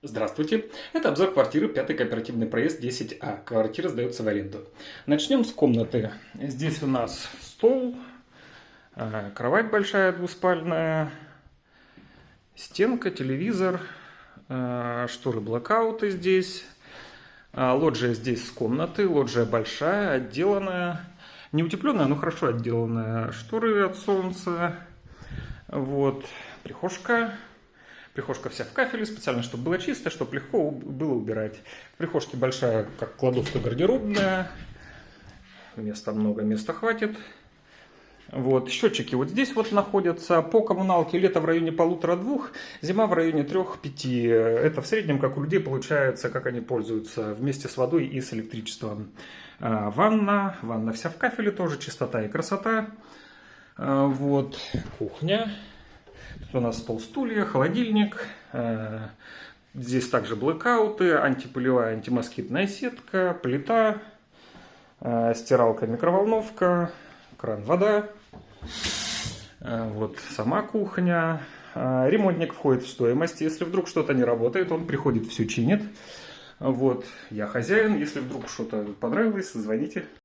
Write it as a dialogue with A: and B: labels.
A: Здравствуйте! Это обзор квартиры 5-й кооперативный проезд 10А. Квартира сдается в аренду. Начнем с комнаты. Здесь у нас стол, кровать большая двуспальная, стенка, телевизор, шторы блокауты здесь. Лоджия здесь с комнаты, лоджия большая, отделанная, не утепленная, но хорошо отделанная. Шторы от солнца. Вот, прихожка. Прихожка вся в кафеле, специально, чтобы было чисто, чтобы легко было убирать. В прихожке большая, как кладовка, гардеробная. Места много, места хватит. Вот, счетчики вот здесь вот находятся. По коммуналке лето в районе 1,5-2, зима в районе 3-5. Это в среднем, как у людей получается, как они пользуются вместе с водой и с электричеством. Ванна вся в кафеле тоже, чистота и красота. Вот, кухня. Тут у нас стол, стулья, холодильник. Здесь также блэкауты, антипылевая, антимоскитная сетка, плита, стиралка, микроволновка, кран, вода. Вот сама кухня. Ремонтник входит в стоимость. Если вдруг что-то не работает, он приходит, все чинит. Вот, я хозяин. Если вдруг что-то понравилось, звоните.